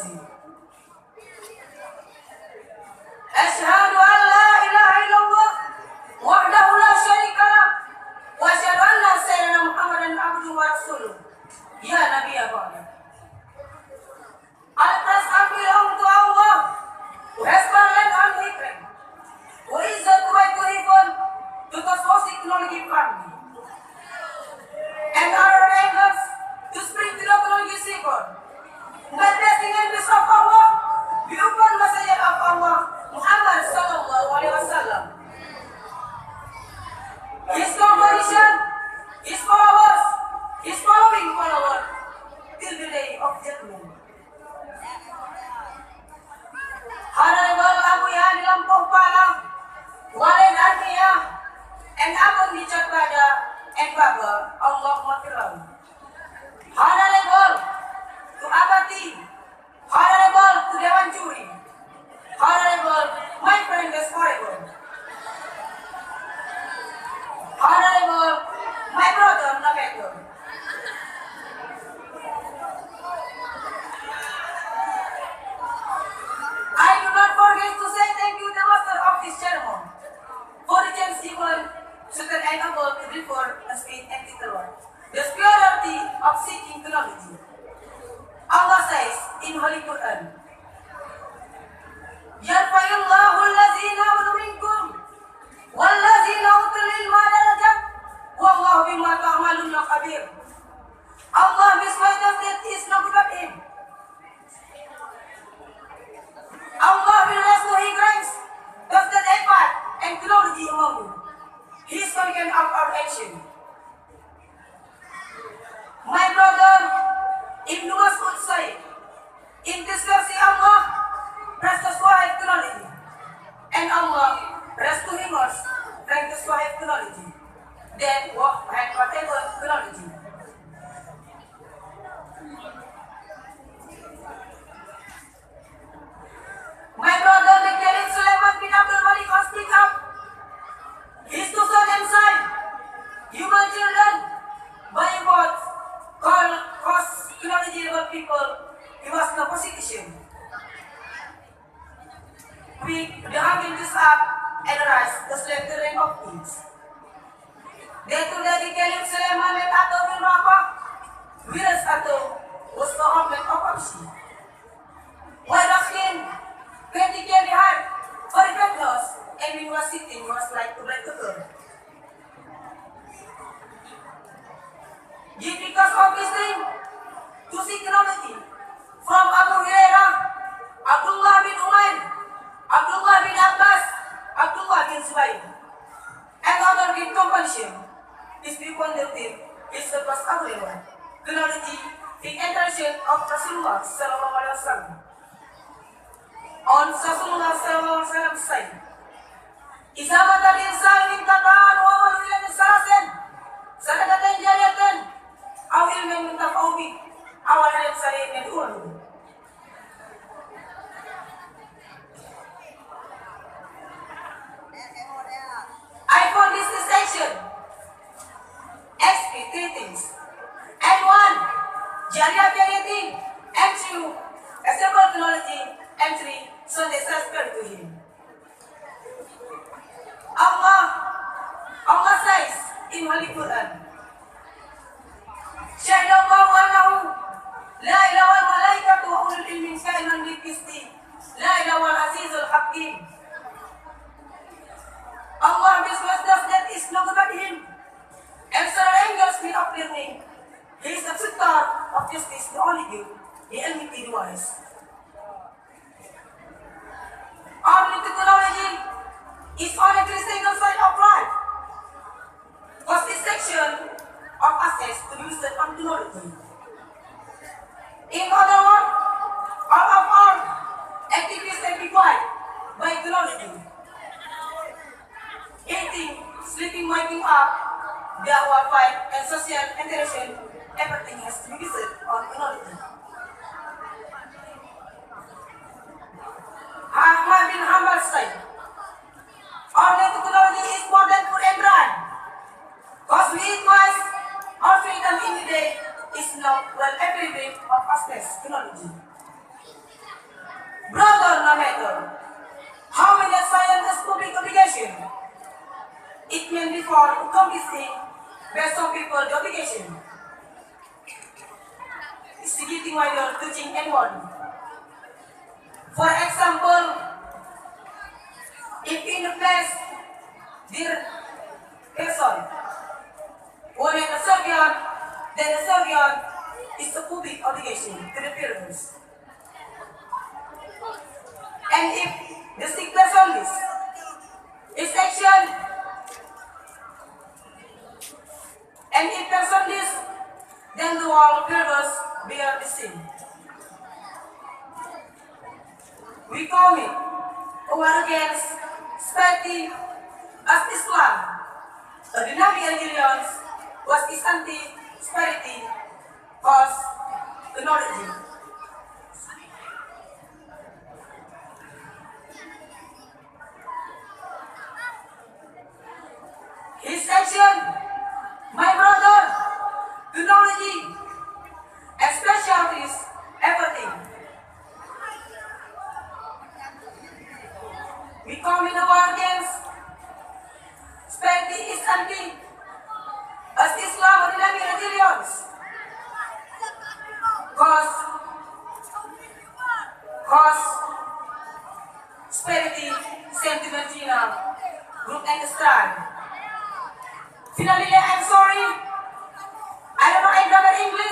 technology. Ashhadu an la ilaha illallah wahdahu la syarika lah wa asyhadu anna sayyidina Muhammadan abduhu wa rasuluh. Ya Nabi ya Bani. Al-Pras ambil untuk Allah who has commanded on Hikrim, who is the way to heaven to the source technology family, and our angels to spread the technology secret. The blessing and peace of Allah be upon Messenger of Allah Muhammad sallallahu alaihi wasallam. His compassion, his followers, his following followers till the day of judgment. Honorable Abu Ya di Lampung Palang, Walid Armia, and Abang di Cakbada, and Baba, Allah Mafiram. Honorable to Abati, honorable to Dewan Juri, honorable my friend is forever, honorable my brother Nabeto. I do not forget to say thank you to the master of this ceremony for the chance given to the enable to refer a state and title the superiority of seeking technology. Allah says in Holy Quran, Yarfa'illahu allazina amanu minkum wallazina utul ilma darajat wallahu bima ta'maluna khabir. Allah despite of that is not but him. Allah will restore His grace, does that effort and technology among you. He is content of our action. My brother Ibn Mas'ud said, in this verse Allah restores technology, and Allah restores us from this technology. Then what and whatever technology. My brother the Caliph Sulaiman bin Abdul Malik has picked up his two sons and son, human children, by what cause knowledgeable people. He was no position. We the having this up and rise the slaughtering of things. They told the Caliph Sulaiman and Ato bin Rabah, whereas Ato was the homeland of Absi. While asking, critically hard for the and we was sitting was like to break the door. Yet because of this thing, to see technology from Abu Hurairah, Abdullah bin Umair, Abdullah bin Abbas, Abdullah bin Zubair, and other with compulsion, is people their thing is the first available. Technology, the intention of Rasulullah sallallahu alaihi wasallam. On Rasulullah sallallahu alaihi wasallam said, Izamat al-insan min tataan wa maluyan salasin, sadaqatan jariyatan, aw ilmin muntafa'u bih, aw al-ilm sari'in yad'uhu. I found this distinction explain three things. And one, jariyah jariyatin, and two, acceptable technology, and three, so they subscribe to him. Allah says in Holy Quran, Syahidallahu annahu la ilaha wal malaikatu wa ulul ilmi qa'iman bil qisti la ilaha wal azizul hakim. Allah discloses that is not about him, and several angels will appear him. He is the center of justice, the only good, the enmity wise. Only technology is only the single side of life. Was this section of access to use the technology. In other words, all of our activities can be required by technology. Eating, sleeping, waking up, their Wi-Fi and social interaction, everything has to be used on technology. Ahmad bin Hanbal said, only technology is more than food and drink. Because we eat twice, or 3 times in a day is not well every bit of access technology. statement before accomplishing based on people the obligation. Executing while you're teaching anyone. For example, if in the place, dear person, when a servant, then the servant is a public obligation to the parents. And if the sick person is action, and if person this, then the whole purpose bear the sin. We call it war against spirituality as Islam. The dynamic religions was is anti-spirituality cause technology. His action, my brother, technology, and specialties, everything. We come in a war against spending is anti as Islam and dynamic religions. Cause spirituality, sentimental, group and style. Finally, I'm sorry. I don't know any grammar English.